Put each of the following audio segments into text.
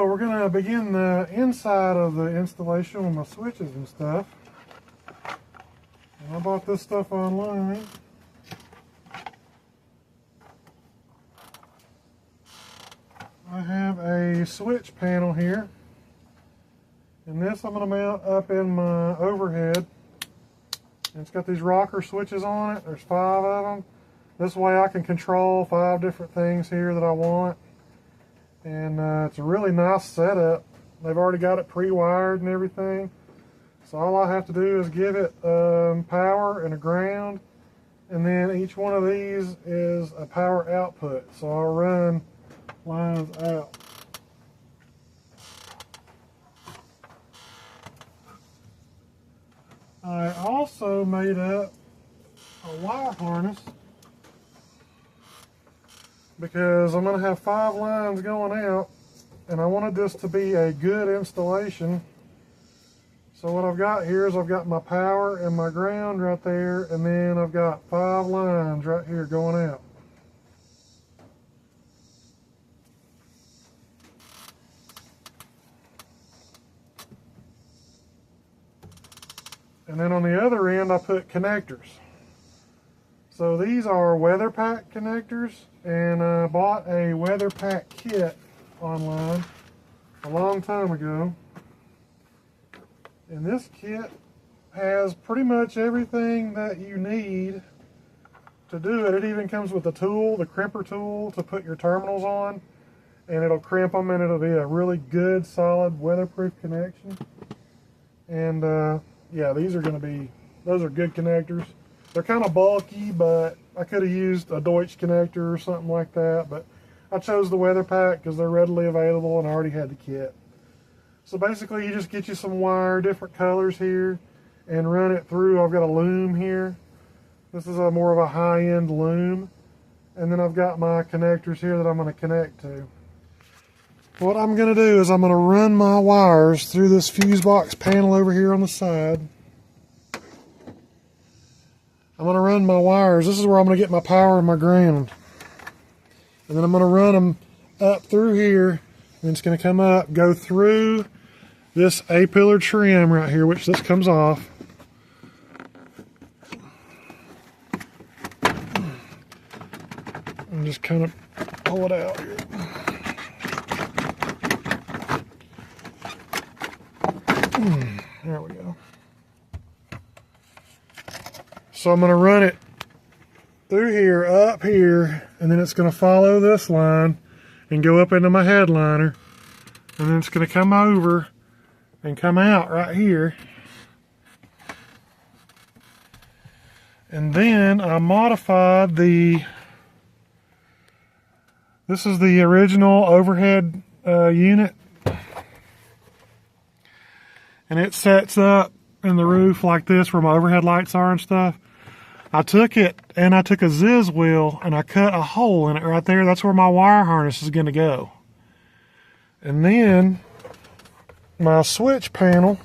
we're going to begin the inside of the installation with my switches and stuff. And I bought this stuff online. I have a switch panel here. And this I'm going to mount up in my overhead. And it's got these rocker switches on it. There's 5 of them. This way I can control 5 different things here that I want. And it's a really nice setup. They've already got it pre-wired and everything. So all I have to do is give it power and a ground. And then each one of these is a power output. So I'll run lines out. I also made up a wire harness because I'm going to have 5 lines going out, and I wanted this to be a good installation. So what I've got here is I've got my power and my ground right there, and then I've got 5 lines right here going out. And then on the other end I put connectors. So these are weather pack connectors, and I bought a weather pack kit online a long time ago. And this kit has pretty much everything that you need to do it. It even comes with a tool, the crimper tool, to put your terminals on, and it'll crimp them, and it'll be a really good, solid, weatherproof connection. And yeah, these are going to be, those are good connectors. They're kind of bulky, but I could have used a Deutsch connector or something like that, but I chose the weather pack because they're readily available and I already had the kit. So basically you just get you some wire, different colors here, and run it through. I've got a loom here. This is a more of a high-end loom. And then I've got my connectors here that I'm going to connect to. What I'm going to do is I'm going to run my wires through this fuse box panel over here on the side. I'm going to run my wires. This is where I'm going to get my power and my ground. And then I'm going to run them up through here. And it's going to come up, go through this A-pillar trim right here, which this comes off. And just kind of pull it out here. There we go. So I'm going to run it through here, up here, and then it's going to follow this line and go up into my headliner, and then it's going to come over and come out right here. And then I modified this is the original overhead unit, and it sets up in the roof like this where my overhead lights are and stuff. I took it and I took a Ziz wheel and I cut a hole in it right there. That's where my wire harness is going to go. And then my switch panel,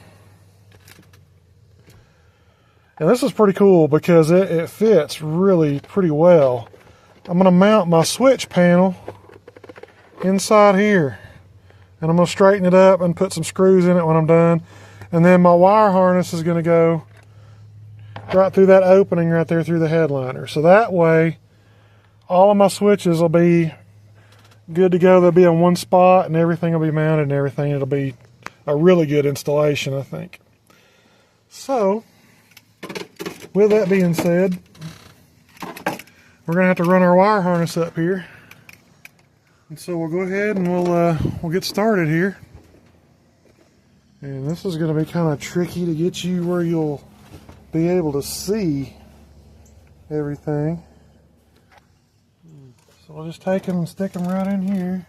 and this is pretty cool because it fits really pretty well. I'm going to mount my switch panel inside here, and I'm going to straighten it up and put some screws in it when I'm done. And then my wire harness is going to go right through that opening right there through the headliner. So that way, all of my switches will be good to go. They'll be in one spot and everything will be mounted and everything. It'll be a really good installation, I think. So, with that being said, we're going to have to run our wire harness up here. And so we'll go ahead and we'll get started here. And this is going to be kind of tricky to get you where you'll be able to see everything. So we'll just take them and stick them right in here.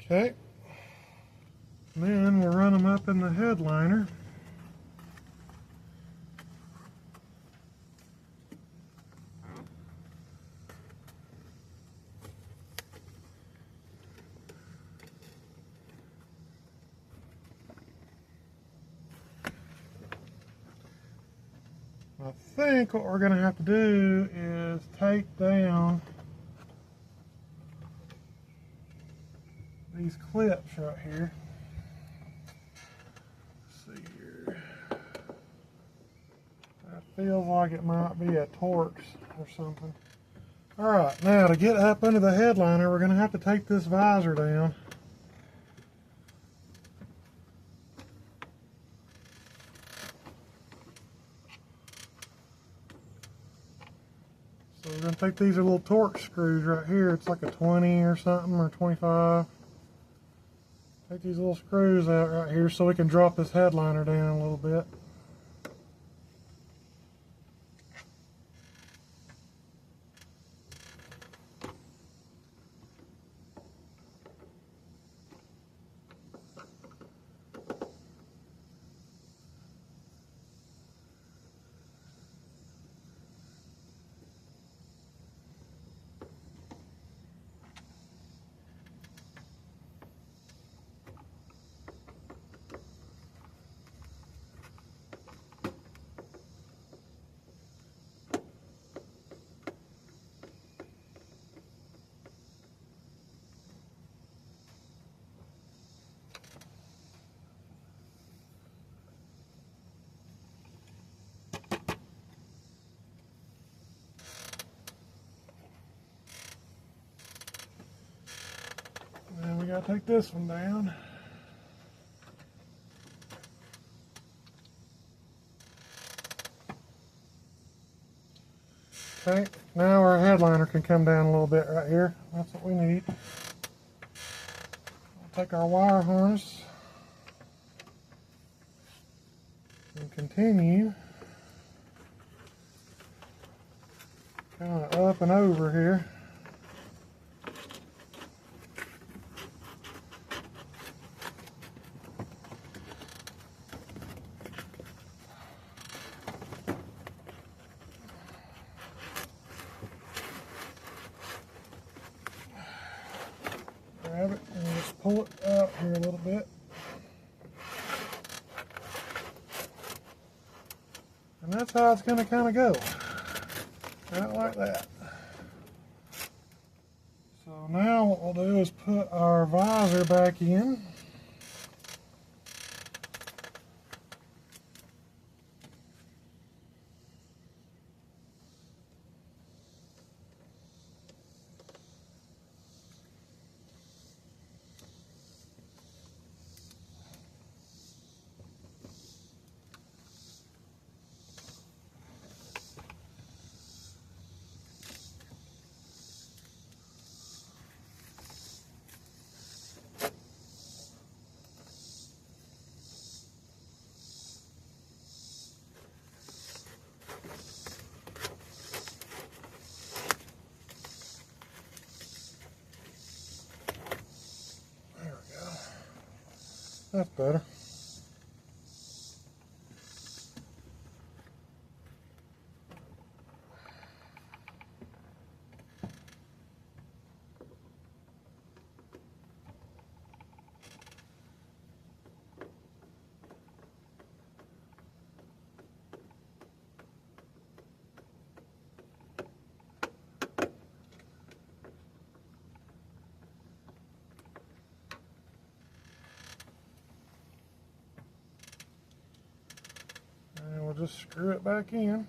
Okay. Then we'll run them up in the headliner. I think what we're going to have to do is take down these clips right here. Let's see here. That feels like it might be a Torx or something. Alright, now to get up under the headliner, we're going to have to take this visor down. So we're going to take these little Torx screws right here. It's like a 20 or something, or 25. Take these little screws out right here so we can drop this headliner down a little bit. And we gotta take this one down. Okay, now our headliner can come down a little bit right here. That's what we need. We'll take our wire harness and continue kind of up and over here. Grab it and just pull it out here a little bit. And that's how it's going to kind of go. Right like that. So now what we'll do is put our visor back in. That's better. And we'll just screw it back in.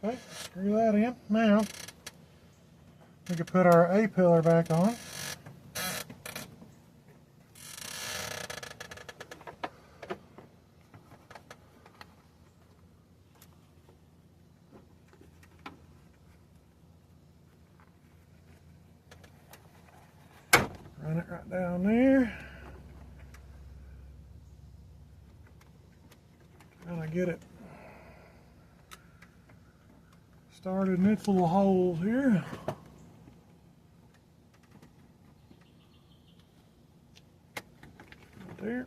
Okay, screw that in. Now, we can put our A-pillar back on. Run it right down there. Trying to get it started in its little holes here. Right there.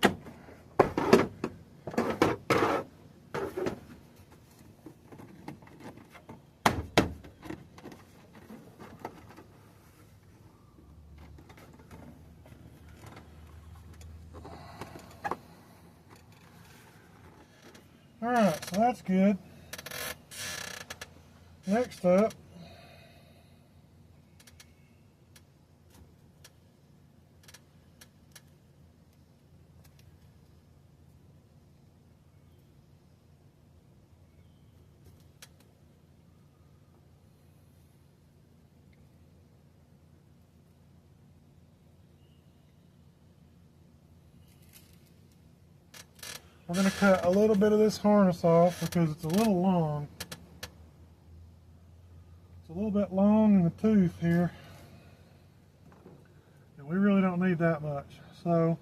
Alright, so that's good. Next up, we're going to cut a little bit of this harness off because it's a little long. It's a little bit long in the tooth here, and we really don't need that much. So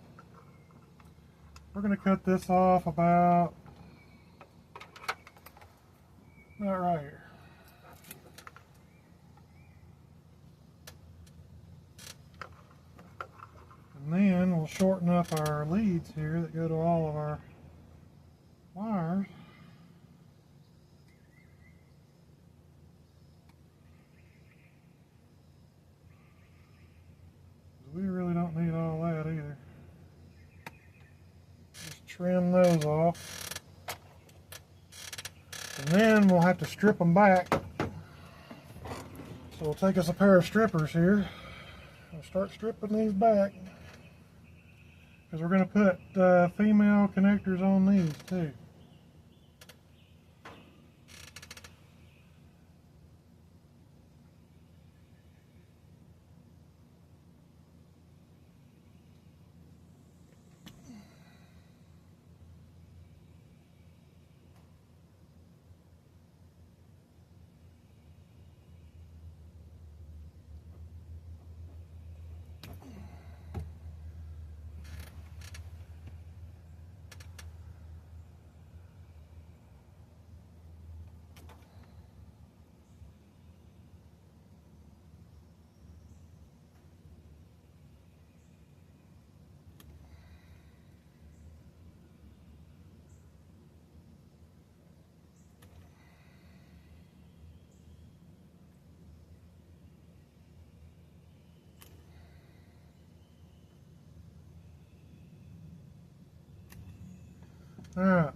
we're going to cut this off about right here. And then we'll shorten up our leads here that go to all of our wires. We really don't need all that either. Just trim those off. And then we'll have to strip them back. So we'll take us a pair of strippers here and start stripping these back. Because we're going to put female connectors on these too. Alright.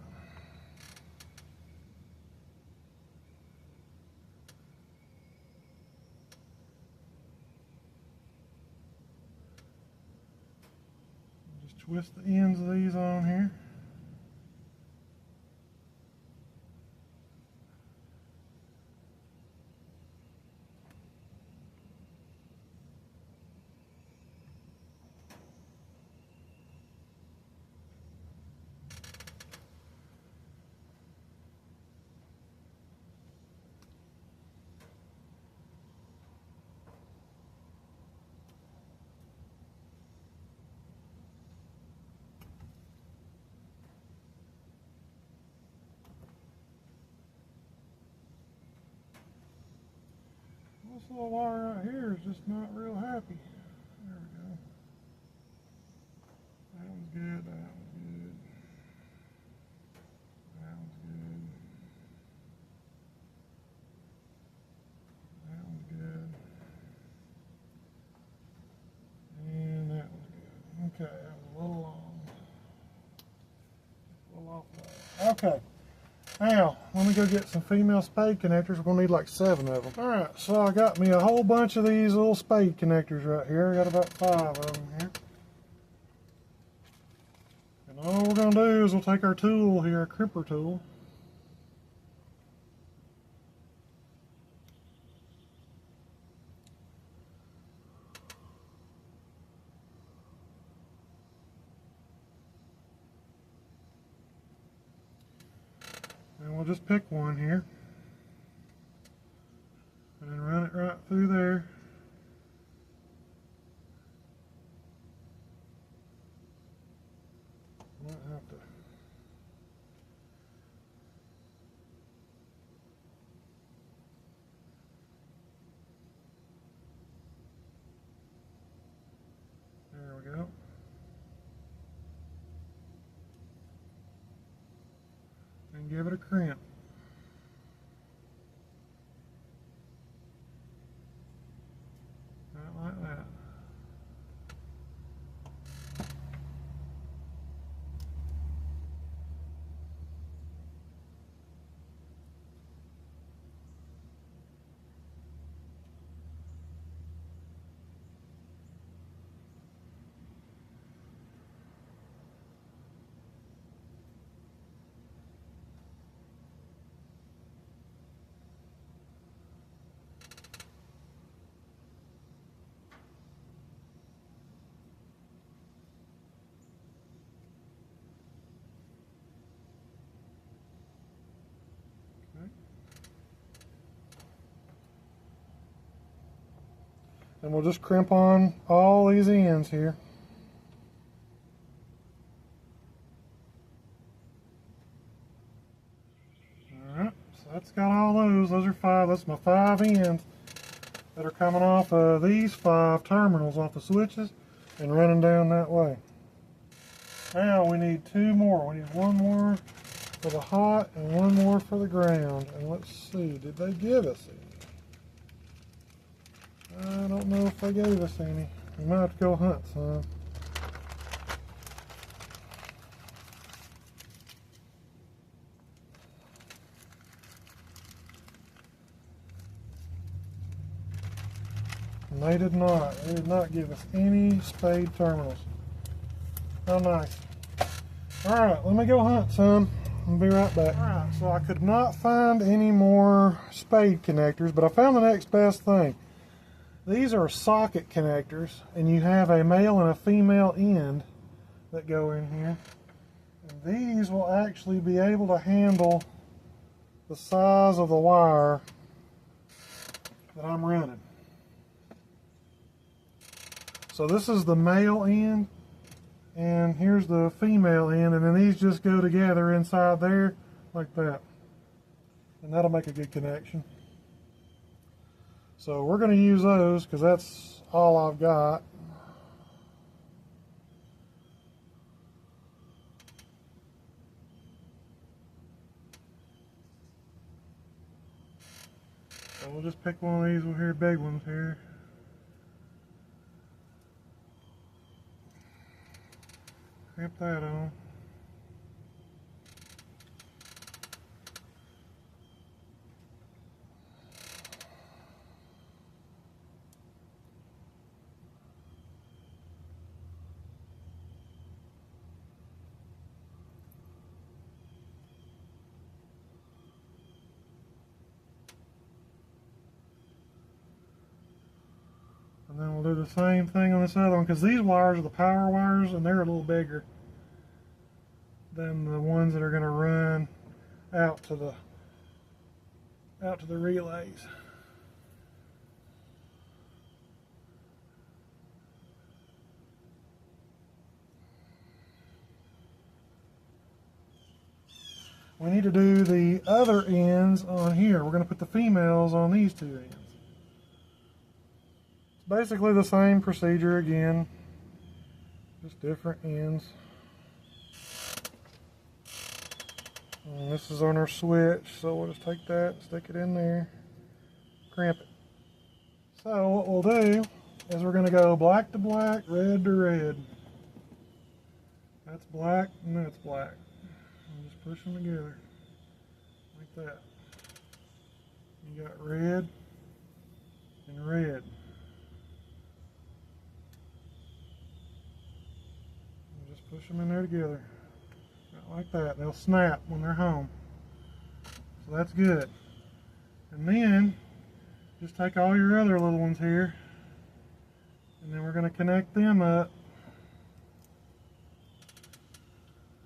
Just twist the ends of these on here. This little wire right here is just not real happy. There we go. That one's good, that one's good. That one's good. That one's good. And that one's good. Okay, that was a little long. A little off that. Okay. Now, let me go get some female spade connectors. We're going to need like 7 of them. Alright, so I got me a whole bunch of these little spade connectors right here. I got about 5 of them here. And all we're going to do is we'll take our tool here, our crimper tool. we'll just pick one here and then run it right through there. Might have to. There we go. And give it a crimp. Right like that. And we'll just crimp on all these ends here. Alright, so that's got all those. Those are 5. That's my 5 ends that are coming off of these 5 terminals off the switches and running down that way. Now we need 2 more. We need 1 more for the hot and 1 more for the ground. And let's see, did they give us any? I don't know if they gave us any. We might have to go hunt some. And they did not. They did not give us any spade terminals. How nice. Alright, let me go hunt some. I'll be right back. Alright, so I could not find any more spade connectors, but I found the next best thing. These are socket connectors, and you have a male and a female end that go in here. And these will actually be able to handle the size of the wire that I'm running. So this is the male end, and here's the female end, and then these just go together inside there like that. And that'll make a good connection. So we're going to use those because that's all I've got. So we'll just pick one of these here, big ones here. Clamp that on. And then we'll do the same thing on this other one, because these wires are the power wires and they're a little bigger than the ones that are going to run out to the relays. We need to do the other ends on here. We're going to put the females on these 2 ends. Basically the same procedure again, just different ends. And this is on our switch, so we'll just take that, stick it in there, crimp it. So what we'll do is we're going to go black to black, red to red. That's black and that's black. And just push them together like that. You got red and red. Push them in there together, like that. They'll snap when they're home. So that's good. And then just take all your other little ones here, and then we're going to connect them up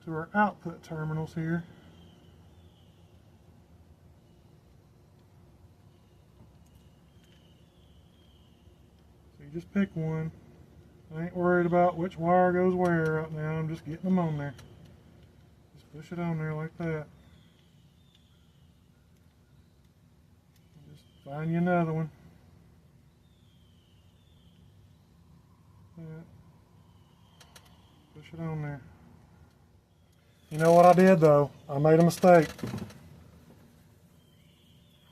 to our output terminals here. just pick one. I ain't worried about which wire goes where right now. I'm just getting them on there. Just push it on there like that. Just find you another one. Yeah. Push it on there. You know what I did though? I made a mistake.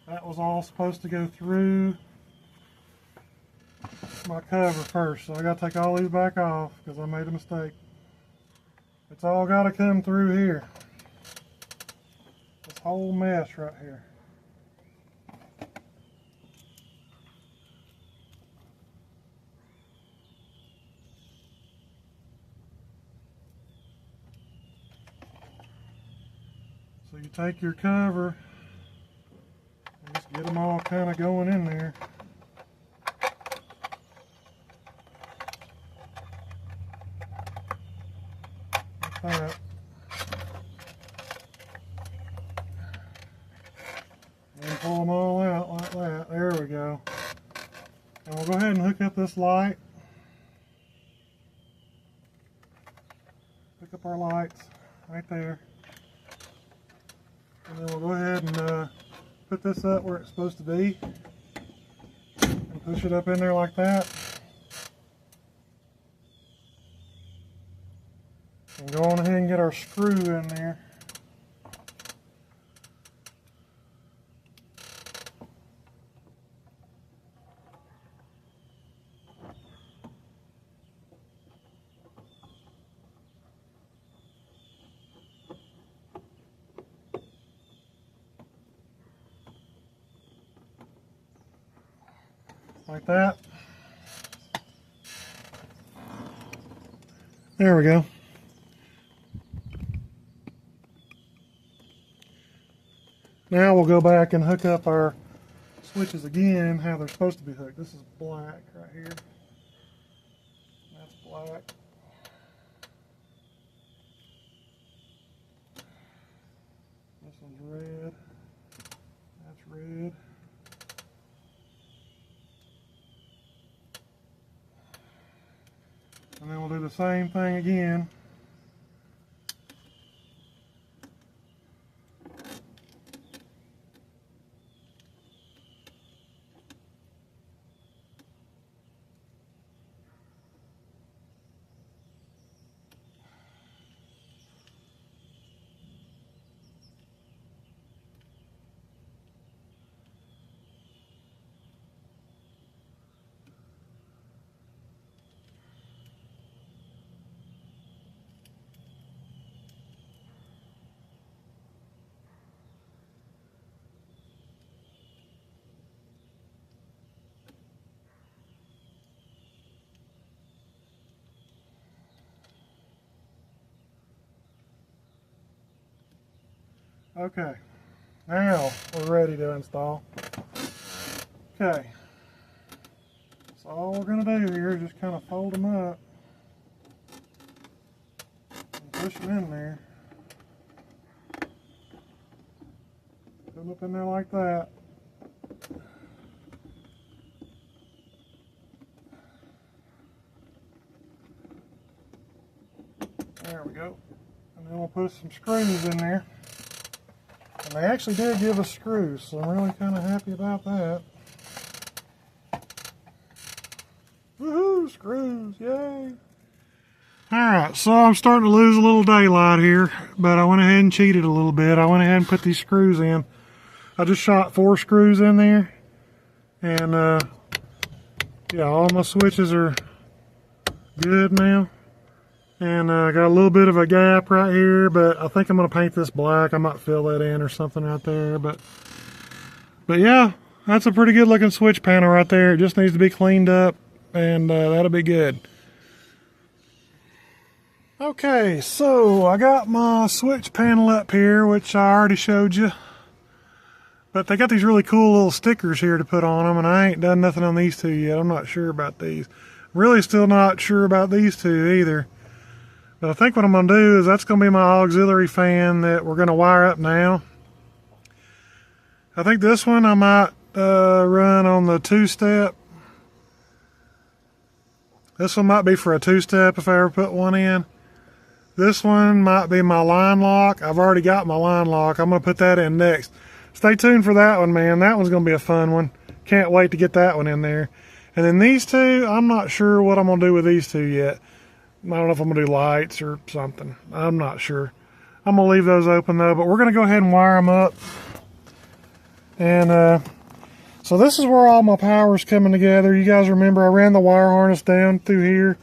That was all supposed to go through my cover first, so I got to take all these back off because I made a mistake. It's all got to come through here. This whole mess right here. So you take your cover and just get them all kind of going in there. Like that. And pull them all out like that. There we go. And we'll go ahead and hook up this light. Hook up our lights right there. And then we'll go ahead and put this up where it's supposed to be. And push it up in there like that. And go on ahead and get our screw in there. Like that. There we go. Now we'll go back and hook up our switches again, how they're supposed to be hooked. This is black right here. That's black. This one's red. That's red. And then we'll do the same thing again. Okay, now we're ready to install. Okay, so all we're going to do here is just kind of fold them up and push them in there. Put them up in there like that. There we go. And then we'll put some screws in there. And they actually did give us screws, so I'm really kind of happy about that. Woohoo, screws, yay! Alright, so I'm starting to lose a little daylight here, but I went ahead and cheated a little bit. I went ahead and put these screws in. I just shot 4 screws in there, and yeah, all my switches are good now. And I got a little bit of a gap right here, but I think I'm going to paint this black. I might fill that in or something right there. But yeah, that's a pretty good looking switch panel right there. It just needs to be cleaned up, and that'll be good. Okay, so I got my switch panel up here, which I already showed you. But they got these really cool little stickers here to put on them, and I ain't done nothing on these two yet. I'm not sure about these. Really still not sure about these two either. But I think what I'm going to do is that's going to be my auxiliary fan that we're going to wire up now. I think this one I might run on the 2-step This one might be for a two-step if I ever put one in. This one might be my line lock. I've already got my line lock. I'm going to put that in next. Stay tuned for that one, man. That one's going to be a fun one. Can't wait to get that one in there. And then these two, I'm not sure what I'm going to do with these two yet. I don't know if I'm going to do lights or something. I'm not sure. I'm going to leave those open though, but we're going to go ahead and wire them up. And so this is where all my power's coming together. You guys remember I ran the wire harness down through here,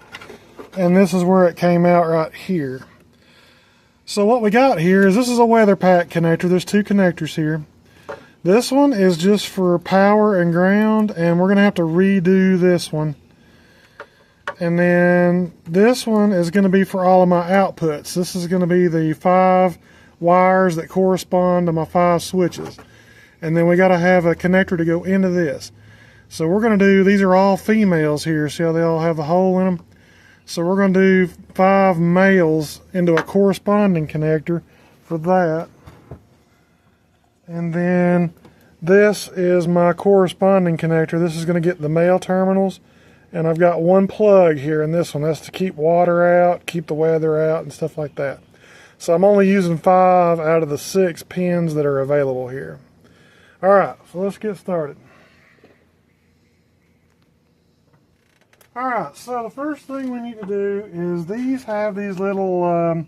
and this is where it came out right here. So what we got here is, this is a weather pack connector. There's two connectors here. This one is just for power and ground, and we're going to have to redo this one. And then this one is going to be for all of my outputs. This is going to be the 5 wires that correspond to my 5 switches. And then we got to have a connector to go into this. So we're going to do, these are all females here. See how they all have the hole in them? So we're going to do 5 males into a corresponding connector for that. And then this is my corresponding connector. This is going to get the male terminals. And I've got one plug here in this one. That's to keep water out, keep the weather out, and stuff like that. So I'm only using 5 out of the 6 pins that are available here. Alright, so let's get started. Alright, so the first thing we need to do is these have these little,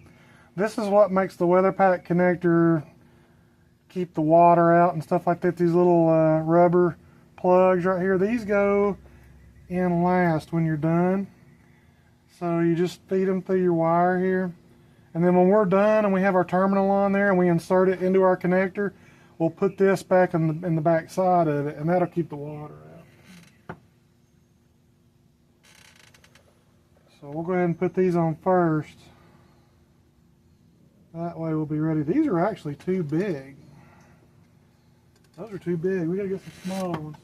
this is what makes the weather pack connector keep the water out and stuff like that. These little rubber plugs right here, these go in last when you're done. So you just feed them through your wire here. And then when we're done and we have our terminal on there and we insert it into our connector, we'll put this back in the back side of it, and that'll keep the water out. So we'll go ahead and put these on first. That way we'll be ready. These are actually too big. Those are too big. We gotta get some smaller ones.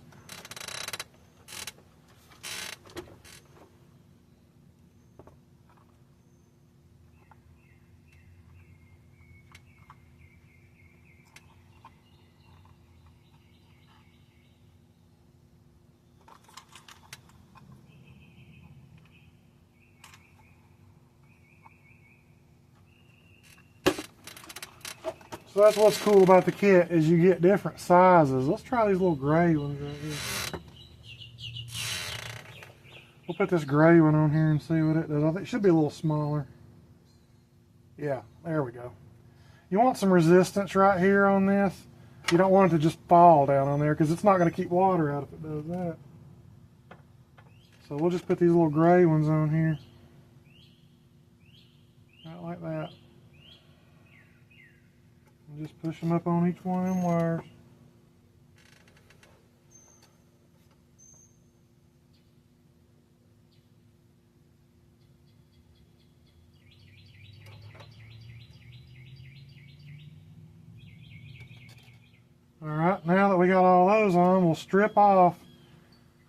So that's what's cool about the kit, is you get different sizes. Let's try these little gray ones right here. We'll put this gray one on here and see what it does. I think it should be a little smaller. Yeah, there we go. You want some resistance right here on this. You don't want it to just fall down on there, because it's not going to keep water out if it does that. So we'll just put these little gray ones on here. Right like that. Just push them up on each one of them wires. Alright, now that we got all those on, we'll strip off,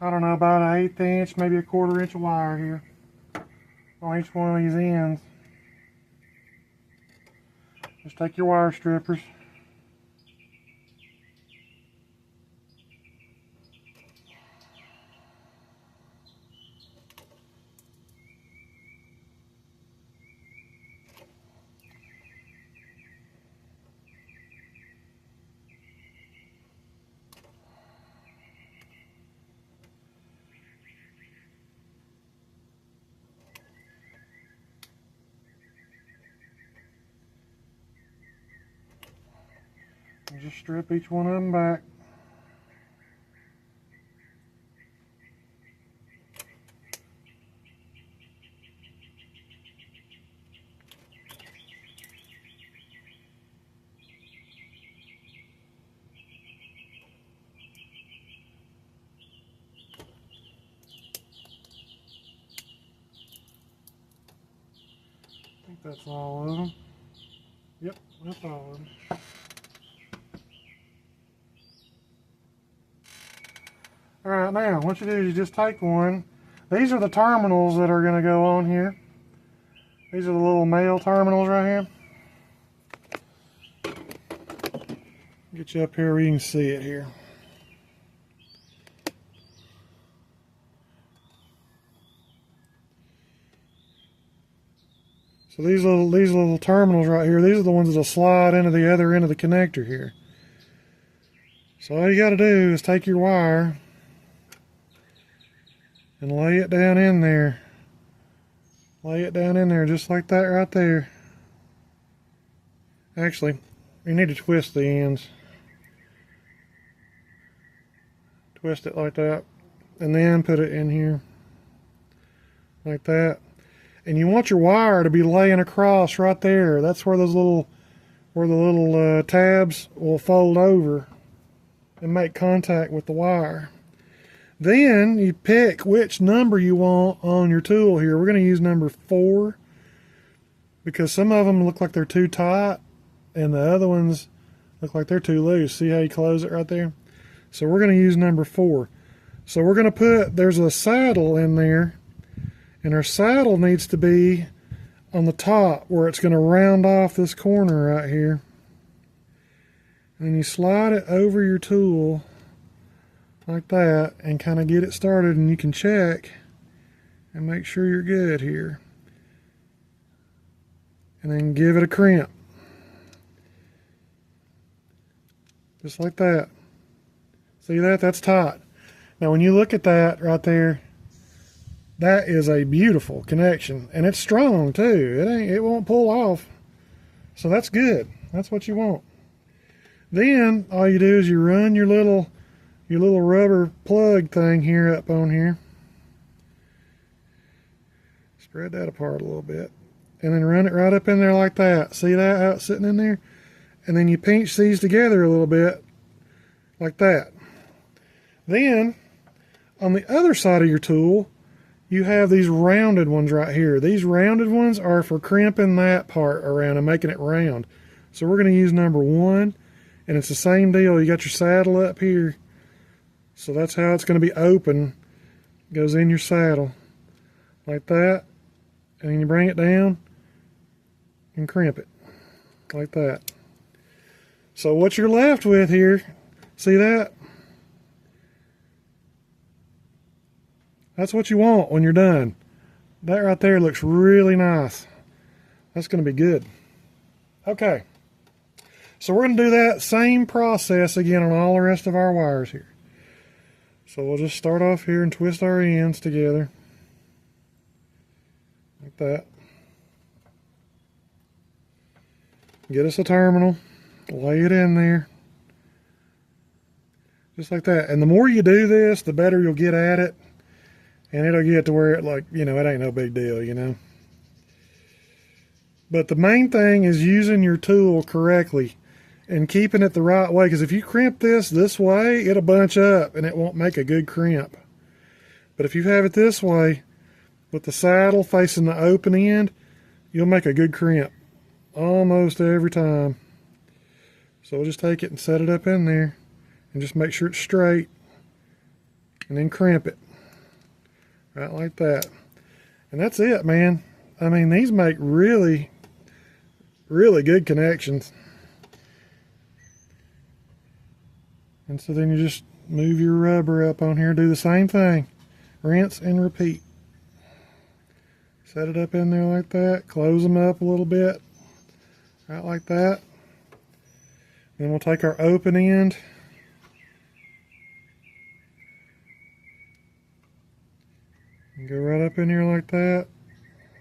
I don't know, about an 1/8 inch, maybe a 1/4 inch of wire here on each one of these ends. Just take your wire strippers. And just strip each one of them back. I think that's all of them. Yep, that's all of them. Alright, now what you do is you just take one. These are the terminals that are going to go on here. These are the little male terminals right here. Get you up here where you can see it here. So these little terminals right here, these are the ones that'll slide into the other end of the connector here. So all you got to do is take your wire and lay it down in there. Lay it down in there just like that right there. Actually, you need to twist the ends. Twist it like that, and then put it in here like that. And you want your wire to be laying across right there. That's where those little, tabs will fold over and make contact with the wire. Then you pick which number you want on your tool here. We're going to use number 4 because some of them look like they're too tight and the other ones look like they're too loose. See how you close it right there? So we're going to use number 4. So we're going to put, there's a saddle in there, and our saddle needs to be on the top where it's going to round off this corner right here. And then you slide it over your tool like that and kind of get it started, and you can check and make sure you're good here. And then give it a crimp. Just like that. See that? That's tight. Now when you look at that right there, that is a beautiful connection, and it's strong too. It won't pull off. So that's good. That's what you want. Then all you do is you run your little rubber plug thing here up on here. Spread that apart a little bit. And then run it right up in there like that. See that, how it's sitting in there? And then you pinch these together a little bit like that. Then on the other side of your tool, you have these rounded ones right here. These rounded ones are for crimping that part around and making it round. So we're going to use number 1, and it's the same deal. You got your saddle up here. So that's how it's going to be open. It goes in your saddle like that, and then you bring it down and crimp it like that. So what you're left with here, see that? That's what you want when you're done. That right there looks really nice. That's going to be good. Okay. So we're going to do that same process again on all the rest of our wires here. So we'll just start off here and twist our ends together. Like that. Get us a terminal. Lay it in there. Just like that. And the more you do this, the better you'll get at it. And it'll get to where it it ain't no big deal, But the main thing is using your tool correctly and keeping it the right way. Because if you crimp this way, it'll bunch up and it won't make a good crimp. But if you have it this way, with the saddle facing the open end, you'll make a good crimp. Almost every time. So we'll just take it and set it up in there. And just make sure it's straight. And then crimp it. Right like that. And that's it, man. I mean, these make really, really good connections. And so then you just move your rubber up on here, do the same thing. Rinse and repeat. Set it up in there like that. Close them up a little bit. Right like that. Then we'll take our open end. And go right up in here like that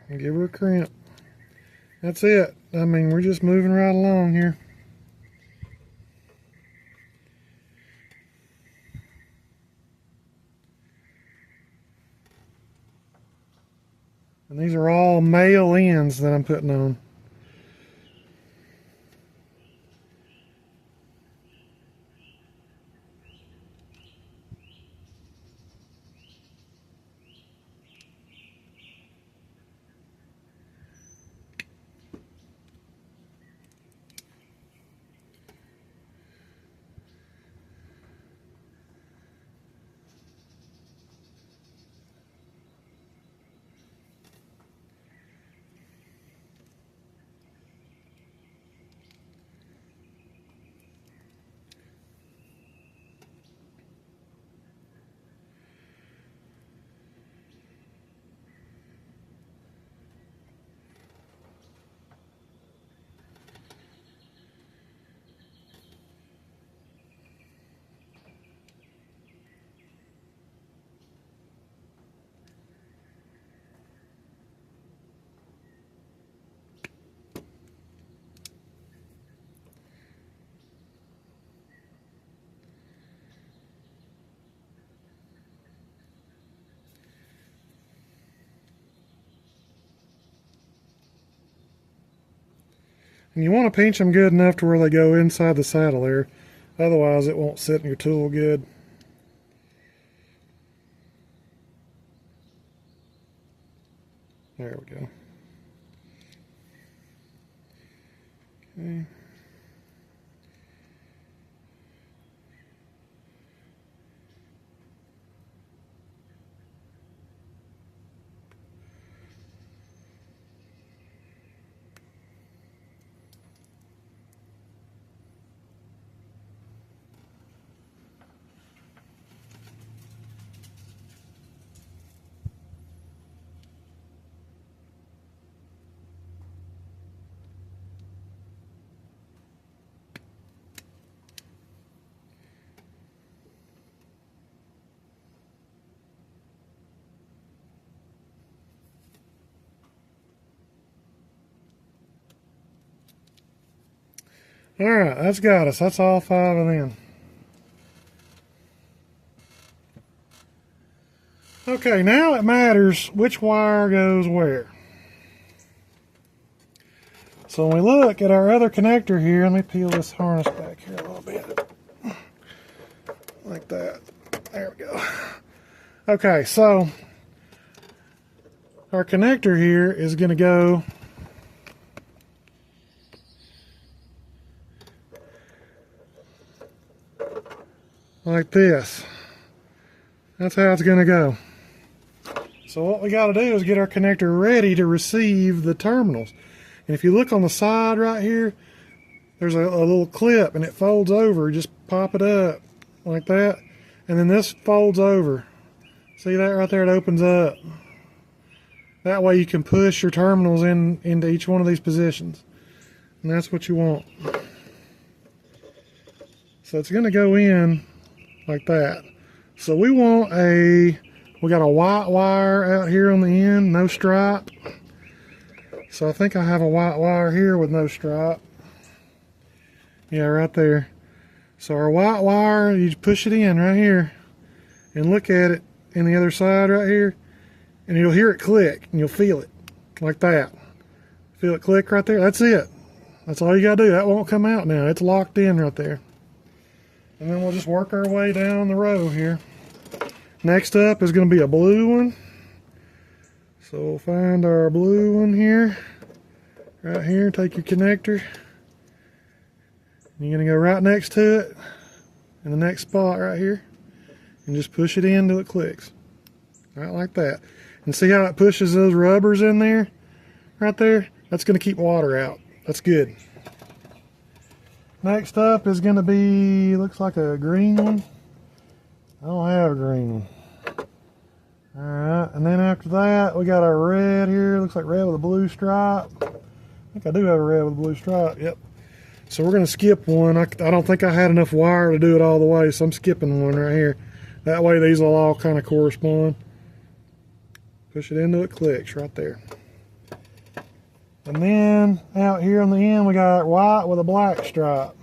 and give her a crimp. That's it. I mean, we're just moving right along here. And these are all male ends that I'm putting on. And you want to pinch them good enough to where they go inside the saddle there. Otherwise it won't sit in your tool good. There we go. Okay. Alright, that's got us. That's all 5 of them. Okay, now it matters which wire goes where. So when we look at our other connector here, let me peel this harness back here a little bit. Like that. There we go. Okay, so our connector here is going to go like this. That's how it's going to go. So what we got to do is get our connector ready to receive the terminals. And if you look on the side right here, there's a little clip and it folds over. Just pop it up like that. And then this folds over. See that right there? It opens up. That way you can push your terminals into each one of these positions. And that's what you want. So it's going to go in like that. So we got a white wire out here on the end, no stripe. So I think I have a white wire here with no stripe. Yeah, right there. So our white wire, you push it in right here and look at it in the other side right here, and you'll hear it click and you'll feel it like that. Feel it click right there? That's it. That's all you gotta do. That won't come out now. It's locked in right there. And then we'll just work our way down the row here. Next up is going to be a blue one. So we'll find our blue one here. Right here, take your connector. You're going to go right next to it in the next spot right here. And just push it in till it clicks. Right like that. And see how it pushes those rubbers in there? Right there? That's going to keep water out. That's good. Next up is going to be, looks like a green one. I don't have a green one. Alright, and then after that, we got our red here. Looks like red with a blue stripe. I think I do have a red with a blue stripe, yep. So we're going to skip one. I don't think I had enough wire to do it all the way, so I'm skipping one right here. That way these will all kind of correspond. Push it into it, clicks right there. And then out here on the end, we got white with a black stripe.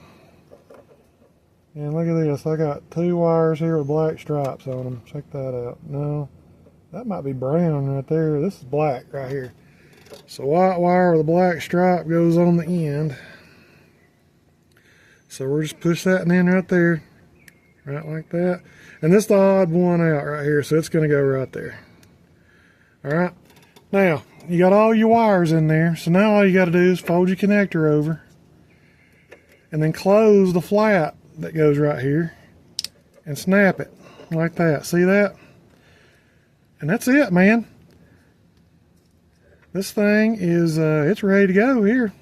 And look at this, I got 2 wires here with black stripes on them. Check that out. No, that might be brown right there. This is black right here. So white wire with a black stripe goes on the end. So we'll just push that in right there. Right like that. And this is the odd one out right here, so it's going to go right there. Alright, now you got all your wires in there, so now all you got to do is fold your connector over and then close the flap that goes right here and snap it like that. See that? And that's it, man. This thing is it's ready to go here.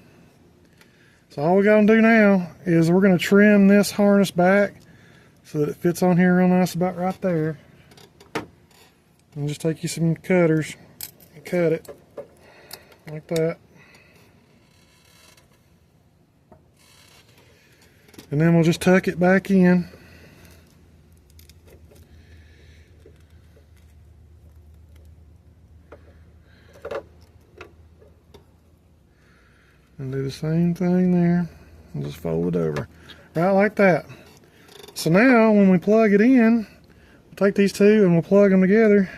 So all we got to do now is we're going to trim this harness back so that it fits on here real nice about right there. And just take you some cutters and cut it like that. And then we'll just tuck it back in. And do the same thing there. And just fold it over. Right like that. So now when we plug it in, we'll take these two and we'll plug them together.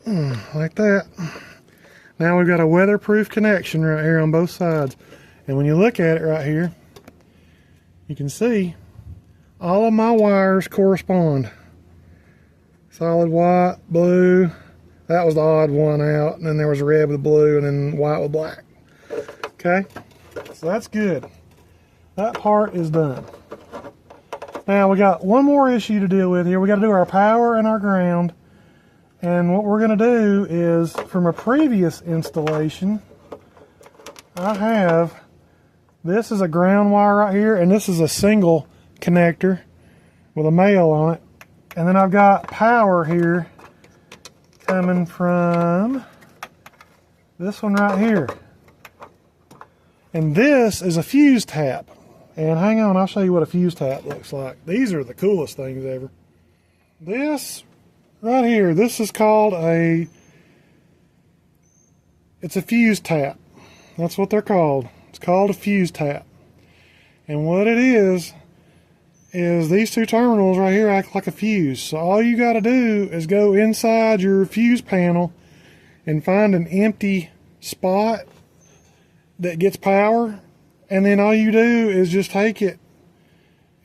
like that. Now we've got a weatherproof connection right here on both sides. And when you look at it right here, you can see all of my wires correspond. Solid white, blue. That was the odd one out. And then there was red with blue and then white with black. Okay, so that's good. That part is done. Now we got one more issue to deal with here. We got to do our power and our ground. And what we're going to do is, from a previous installation, I have, this is a ground wire right here, and this is a single connector with a male on it. And then I've got power here coming from this one right here. And this is a fuse tap. And hang on, I'll show you what a fuse tap looks like. These are the coolest things ever. This right here, this is called it's a fuse tap. That's what they're called. It's called a fuse tap. And what it is these two terminals right here act like a fuse. So all you got to do is go inside your fuse panel and find an empty spot that gets power. And then all you do is just take it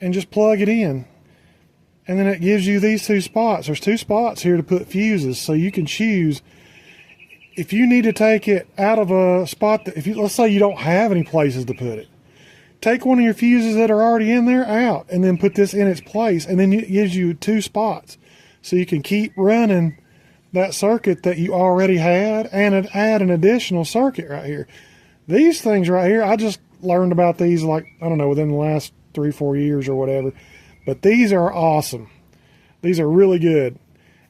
and just plug it in. And then it gives you these two spots. There's two spots here to put fuses, so you can choose. If you need to take it out of a spot, that let's say you don't have any places to put it, take one of your fuses that are already in there out, and then put this in its place, and then it gives you two spots. So you can keep running that circuit that you already had, and add an additional circuit right here. These things right here, I just learned about these, like, I don't know, within the last 3-4 years or whatever. But these are awesome. These are really good.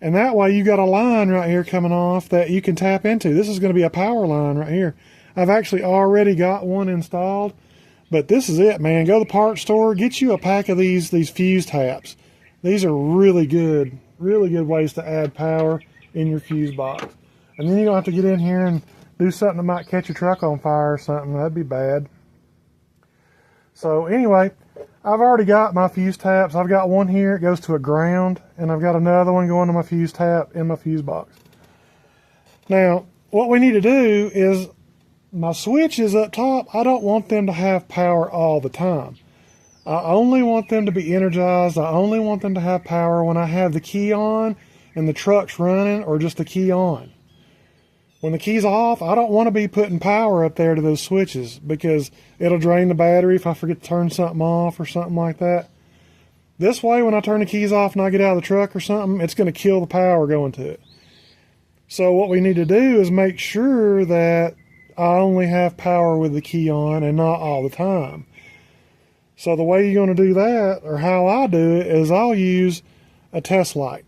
And that way you got a line right here coming off that you can tap into. This is going to be a power line right here. I've actually already got one installed. But this is it, man. Go to the parts store, get you a pack of these fuse taps. These are really good ways to add power in your fuse box. And then you don't have to get in here and do something that might catch your truck on fire or something. That'd be bad. So anyway, I've already got my fuse taps. I've got one here, it goes to a ground, and I've got another one going to my fuse tap in my fuse box. Now, what we need to do is, my switches up top, I don't want them to have power all the time. I only want them to be energized. I only want them to have power when I have the key on and the truck's running, or just the key on. When the key's off, I don't want to be putting power up there to those switches, because it'll drain the battery if I forget to turn something off or something like that. This way, when I turn the keys off and I get out of the truck or something, it's going to kill the power going to it. So what we need to do is make sure that I only have power with the key on and not all the time. So the way you're going to do that, or how I do it, is I'll use a test light.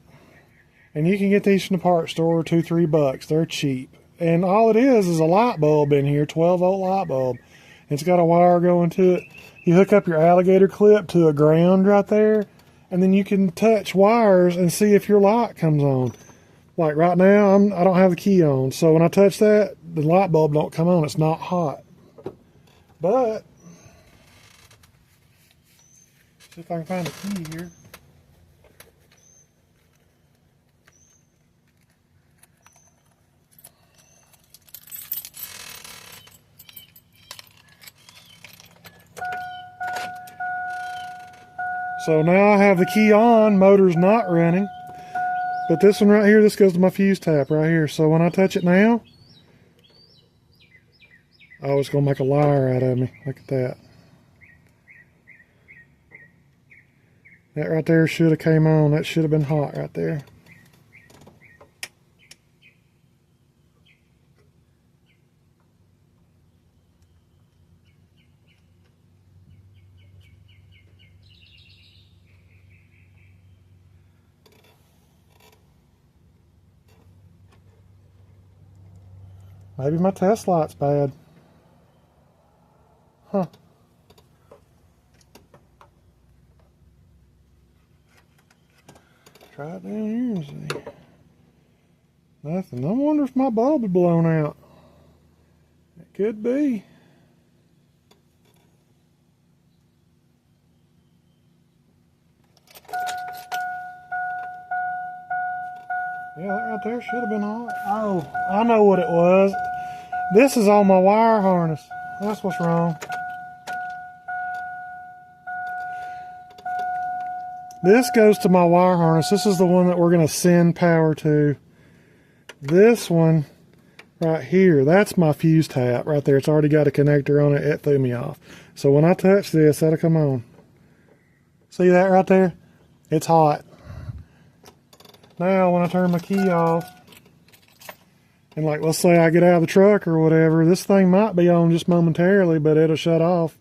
And you can get these from the parts store, $2-3. They're cheap. And all it is a light bulb in here, 12-volt light bulb. It's got a wire going to it. You hook up your alligator clip to a ground right there, and then you can touch wires and see if your light comes on. Like right now, I don't have the key on, so when I touch that, the light bulb don't come on. It's not hot. But see if I can find a key here. So now I have the key on, motor's not running. But this one right here, this goes to my fuse tap right here. So when I touch it now, oh, it's going to make a liar out of me. Look at that. That right there should have came on. That should have been hot right there. Maybe my test light's bad. Huh. Try it down here and see. Nothing. I wonder if my bulb is blown out. It could be. Yeah, that right there should have been on. Oh, I know what it was. This is on my wire harness. That's what's wrong. This goes to my wire harness. This is the one that we're going to send power to. This one right here, that's my fuse tap right there. It's already got a connector on it. It threw me off. So when I touch this, that'll come on. See that right there? It's hot. Now when I turn my key off, and like let's say I get out of the truck or whatever, this thing might be on just momentarily, but it'll shut off.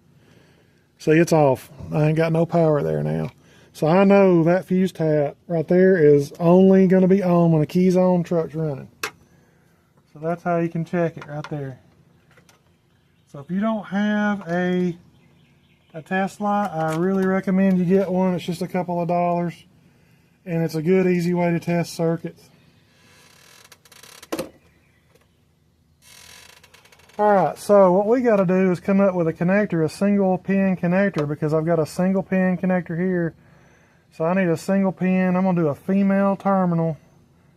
See, it's off. I ain't got no power there now. So I know that fuse tap right there is only going to be on when the key's on, truck's running. So that's how you can check it right there. So if you don't have a test light, I really recommend you get one. It's just a couple of dollars. And it's a good, easy way to test circuits. Alright, so what we got to do is come up with a connector, a single pin connector, because I've got a single pin connector here. So I need a single pin. I'm going to do a female terminal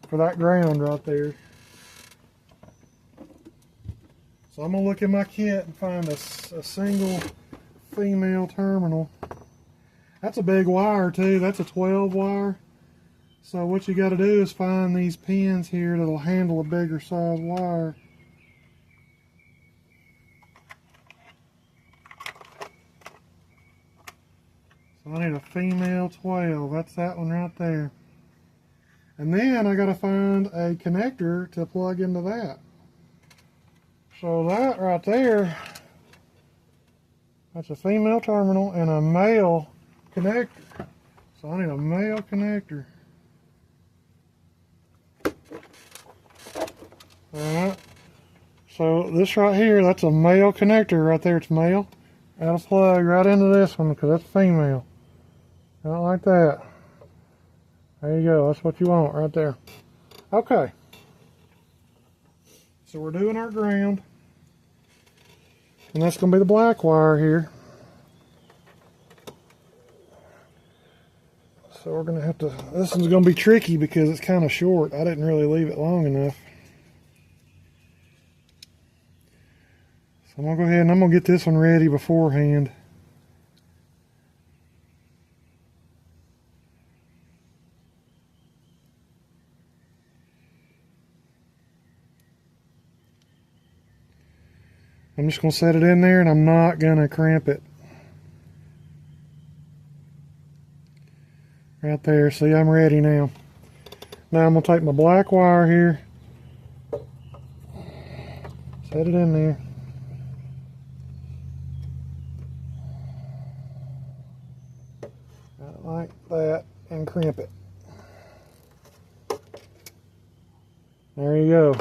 for that ground right there. So I'm going to look in my kit and find a single female terminal. That's a big wire too. That's a 12 wire. So what you got to do is find these pins here that'll handle a bigger size wire. So I need a female 12. That's that one right there. And then I got to find a connector to plug into that. So that right there, that's a female terminal and a male connector. So I need a male connector. Alright. So this right here, that's a male connector right there. It's male. That'll plug right into this one because that's female. Not like that. There you go. That's what you want right there. Okay. So we're doing our ground. And that's going to be the black wire here. So we're going to have to, this one's going to be tricky because it's kind of short. I didn't really leave it long enough. So I'm going to go ahead and I'm going to get this one ready beforehand. I'm just going to set it in there and I'm not going to crimp it. Right there. See, I'm ready now. Now I'm going to take my black wire here. Set it in there. Like that and crimp it. There you go.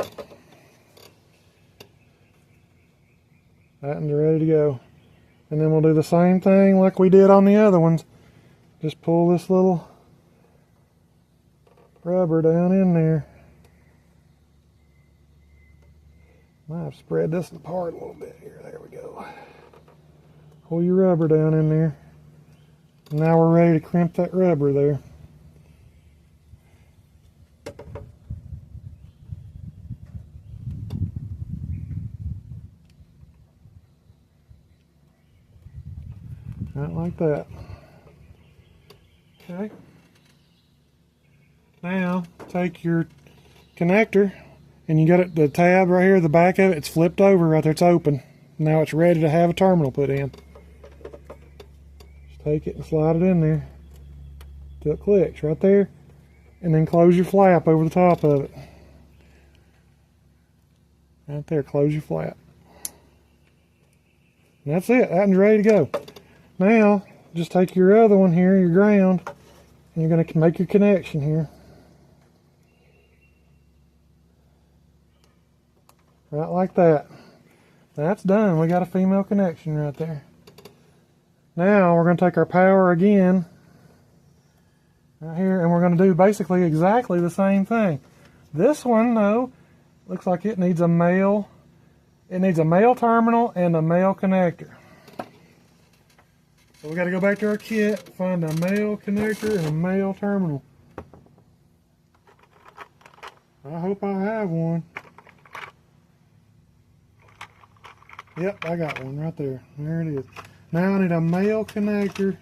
That one's ready to go. And then we'll do the same thing like we did on the other ones. Just pull this little rubber down in there. Might have spread this apart a little bit here. There we go. Pull your rubber down in there. Now we're ready to crimp that rubber there. Not like that. Okay. Now take your connector and you got it, the tab right here, the back of it, it's flipped over right there, it's open. Now it's ready to have a terminal put in. Just take it and slide it in there till it clicks right there, and then close your flap over the top of it. Right there, close your flap. And that's it, that one's ready to go. Now, just take your other one here, your ground, and you're going to make your connection here. Right like that. That's done. We got a female connection right there. Now, we're going to take our power again, right here, and we're going to do basically exactly the same thing. This one, though, looks like it needs a male terminal and a male connector. So we got to go back to our kit, find a male connector and a male terminal. I hope I have one. Yep, I got one right there. There it is. Now I need a male connector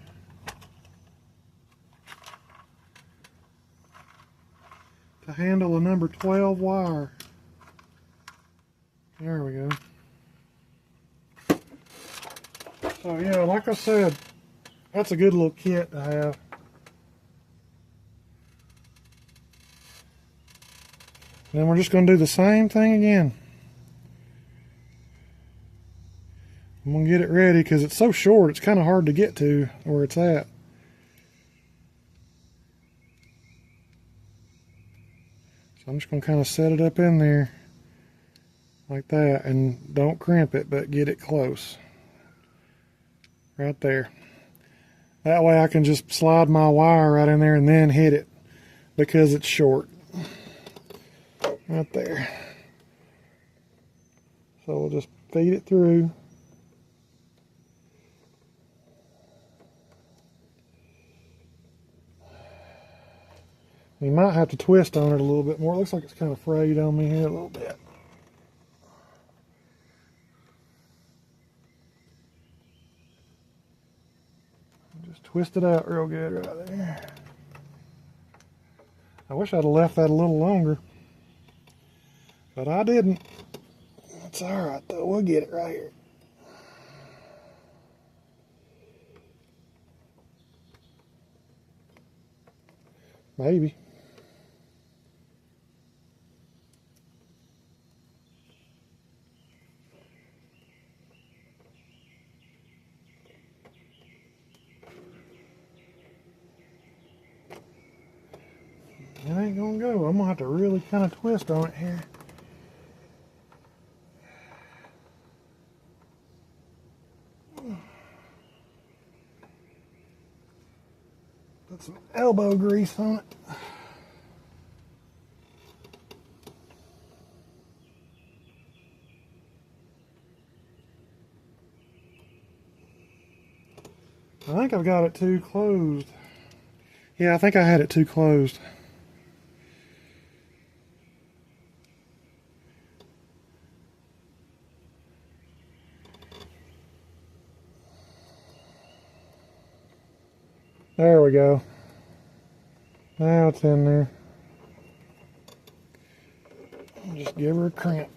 to handle a number 12 wire. There we go. So yeah, like I said, that's a good little kit to have. Then we're just going to do the same thing again. I'm going to get it ready because it's so short, it's kind of hard to get to where it's at. So I'm just going to kind of set it up in there like that, and don't crimp it, but get it close. Right there. That way I can just slide my wire right in there and then hit it because it's short. Right there. So we'll just feed it through. You might have to twist on it a little bit more. It looks like it's kind of frayed on me here a little bit. Just twist it out real good right there. I wish I'd have left that a little longer, but I didn't. It's all right though. We'll get it right here. Maybe. It ain't gonna go. I'm gonna have to really kind of twist on it here. Put some elbow grease on it. I think I've got it too closed. Yeah, I think I had it too closed. There we go. Now it's in there. Just give her a crimp.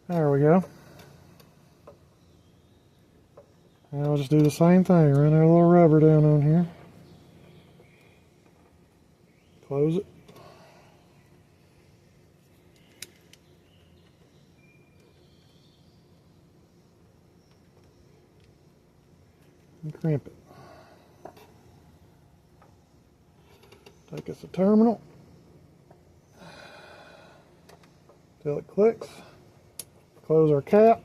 There we go. Now I'll just do the same thing. Run our little rubber down on here. Close it. And crimp it. Take us a terminal till it clicks. Close our cap.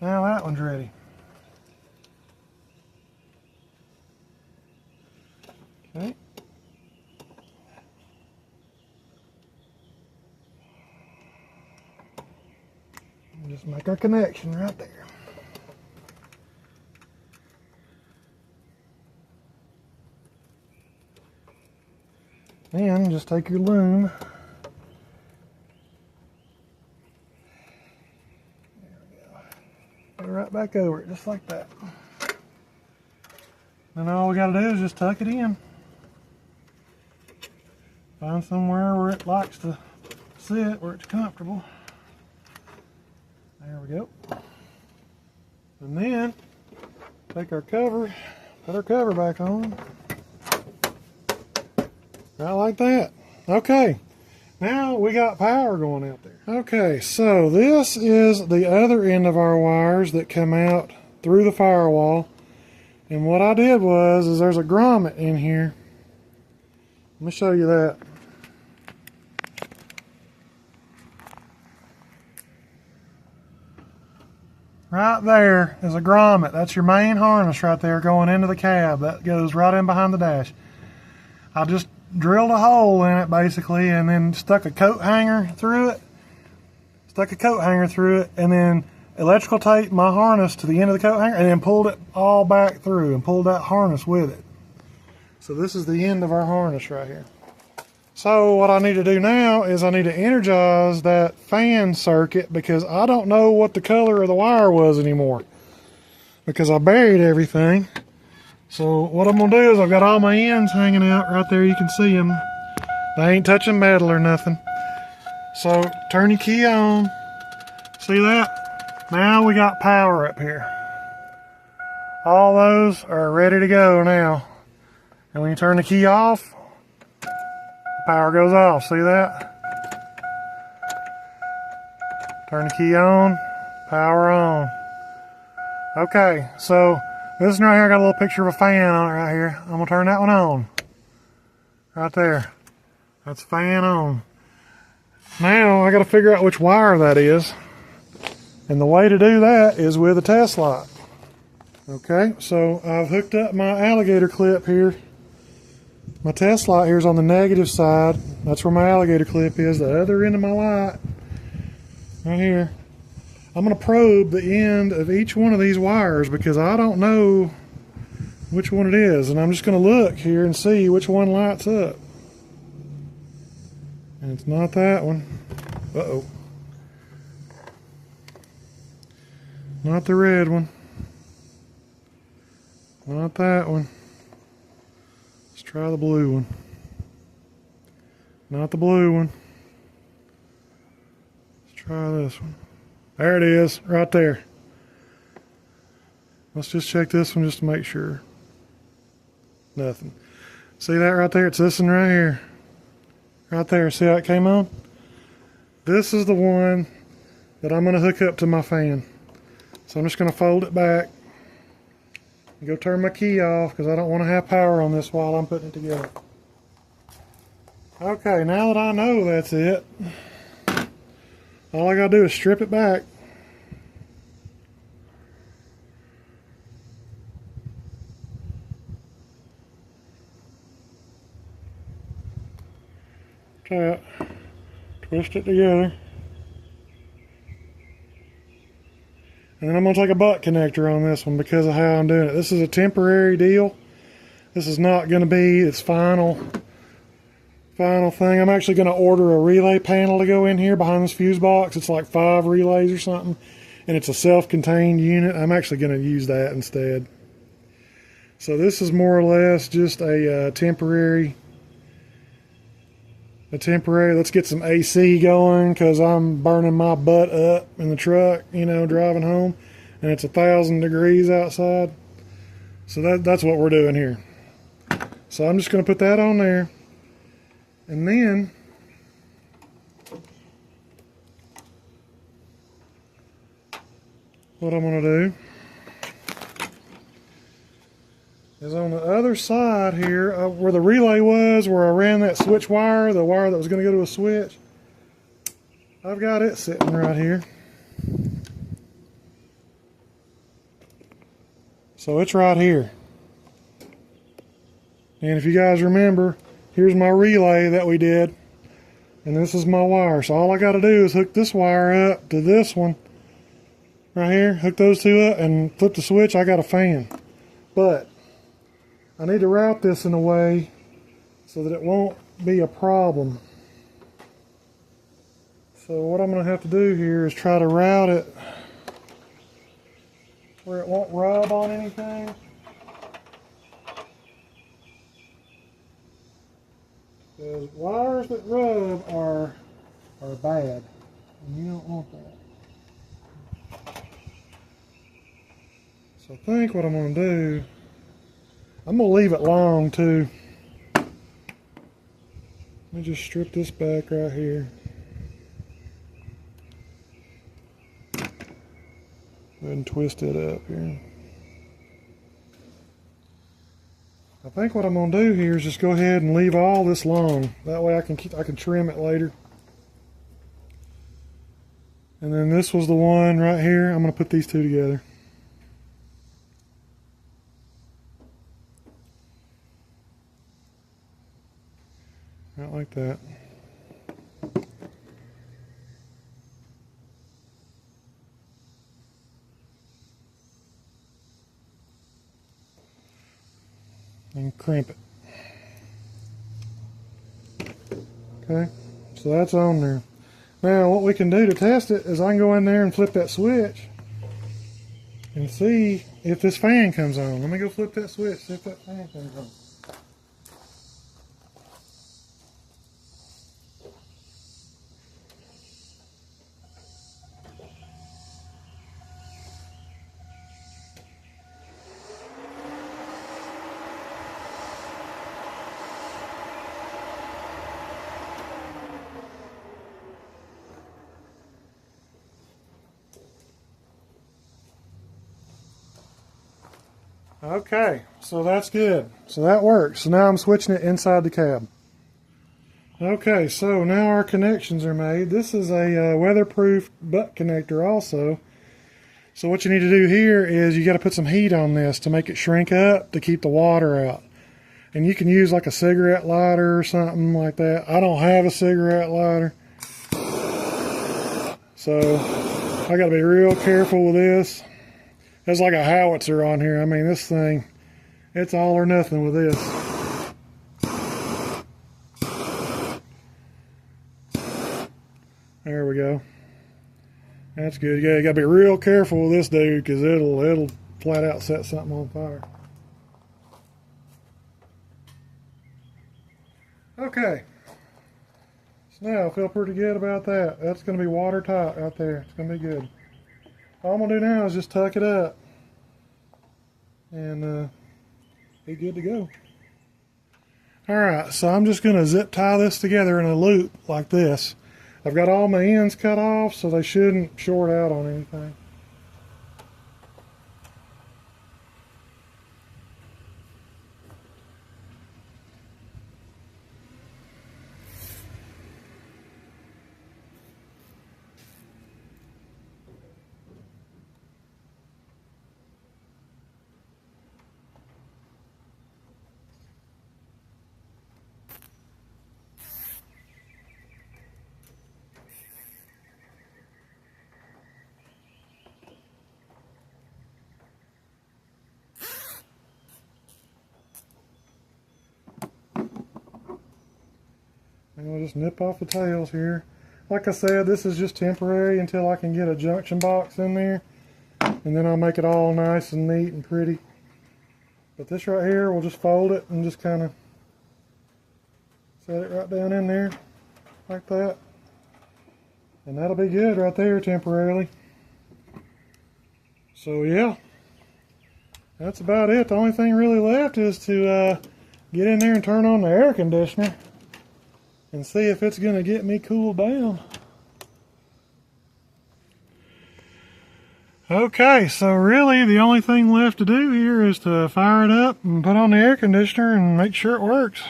Now that one's ready. Okay. And just make our connection right there. And just take your loom. Right back over it, just like that. And all we got to do is just tuck it in. Find somewhere where it likes to sit, where it's comfortable. There we go. And then take our cover, put our cover back on. Right like that. Okay. Now we got power going out there. Okay, so this is the other end of our wires that come out through the firewall. And what I did is there's a grommet in here. Let me show you that. Right there is a grommet. That's your main harness right there going into the cab. That goes right in behind the dash. I just drilled a hole in it basically and then stuck a coat hanger through it. And then electrical taped my harness to the end of the coat hanger and then pulled it all back through and pulled that harness with it. So this is the end of our harness right here. So what I need to do now is I need to energize that fan circuit because I don't know what the color of the wire was anymore because I buried everything. So what I'm going to do is I've got all my ends hanging out right there. You can see them. They ain't touching metal or nothing. So turn your key on. See that? Now we got power up here. All those are ready to go now. And when you turn the key off, power goes off, see that? Turn the key on, power on. Okay, so this one right here, I got a little picture of a fan on it right here. I'm gonna turn that one on. Right there. That's fan on. Now I gotta figure out which wire that is. And the way to do that is with a test light. Okay, so I've hooked up my alligator clip here. My test light here is on the negative side. That's where my alligator clip is. The other end of my light, right here. I'm going to probe the end of each one of these wires because I don't know which one it is. And I'm just going to look here and see which one lights up. And it's not that one. Uh-oh. Not the red one. Not that one. Try the blue one. Not the blue one. Let's try this one. There it is, right there. Let's just check this one just to make sure. Nothing. See that right there? It's this one right here. Right there. See how it came on? This is the one that I'm going to hook up to my fan. So I'm just going to fold it back. Go turn my key off because I don't want to have power on this while I'm putting it together. Okay, now that I know that's it, all I gotta do is strip it back. Tap, twist it together. And then I'm going to take a butt connector on this one because of how I'm doing it. This is a temporary deal. This is not going to be its final thing. I'm actually going to order a relay panel to go in here behind this fuse box. It's like 5 relays or something. And it's a self-contained unit. I'm actually going to use that instead. So this is more or less just a temporary, let's get some AC going because I'm burning my butt up in the truck, you know, driving home, and it's 1,000 degrees outside. So that's what we're doing here. So I'm just going to put that on there, and then what I'm going to do is on the other side here, where the relay was, where I ran that switch wire, the wire that was going to go to a switch, I've got it sitting right here. So it's right here. And if you guys remember, here's my relay that we did, and this is my wire. So all I got to do is hook this wire up to this one right here, hook those two up, and flip the switch. I got a fan. But I need to route this in a way so that it won't be a problem. So what I'm going to have to do here is try to route it where it won't rub on anything. Because wires that rub are bad, and you don't want that. So I think what I'm going to do, I'm going to leave it long too. Let me just strip this back right here. Go ahead and twist it up here. I think what I'm going to do here is just go ahead and leave all this long. That way I can trim it later. And then this was the one right here. I'm going to put these two together. Not like that. And crimp it. Okay, so that's on there. Now what we can do to test it is I can go in there and flip that switch and see if this fan comes on. Let me go flip that switch, see if that fan comes on. Okay, so that's good. So that works. So now I'm switching it inside the cab. Okay, so now our connections are made. This is a weatherproof butt connector also. So what you need to do here is you got to put some heat on this to make it shrink up to keep the water out. And you can use like a cigarette lighter or something like that. I don't have a cigarette lighter, so I got to be real careful with this. There's like a howitzer on here. I mean, this thing, it's all or nothing with this. There we go. That's good. You gotta be real careful with this dude because it'll flat out set something on fire. Okay. So now I feel pretty good about that. That's gonna be watertight right there. It's gonna be good. All I'm gonna do now is just tuck it up and be good to go. Alright, so I'm just gonna zip tie this together in a loop like this. I've got all my ends cut off so they shouldn't short out on anything. And we'll just nip off the tails here. Like I said, this is just temporary until I can get a junction box in there. And then I'll make it all nice and neat and pretty. But this right here, we'll just fold it and just kind of set it right down in there like that. And that'll be good right there temporarily. So yeah, that's about it. The only thing really left is to get in there and turn on the air conditioner and see if it's going to get me cooled down. Okay, so really the only thing left to do here is to fire it up and put on the air conditioner and make sure it works.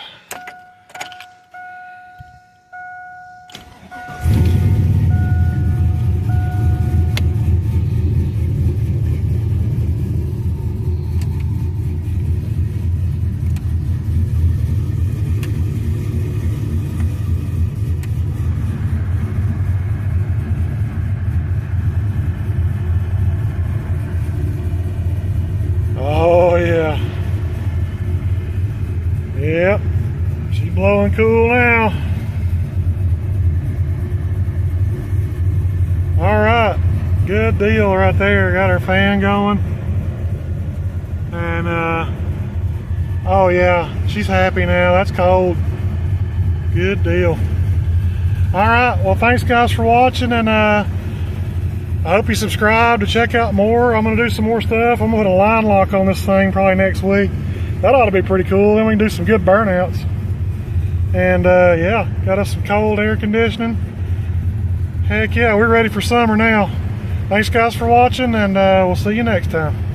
Oh yeah. Yep. She's blowing cool now. Alright. Good deal right there. Got our fan going. And oh yeah, she's happy now. That's cold. Good deal. Alright, well thanks guys for watching, and I hope you subscribe to check out more. I'm going to do some more stuff. I'm going to put a line lock on this thing probably next week. That ought to be pretty cool. Then we can do some good burnouts. And yeah, got us some cold air conditioning. Heck yeah, we're ready for summer now. Thanks guys for watching, and we'll see you next time.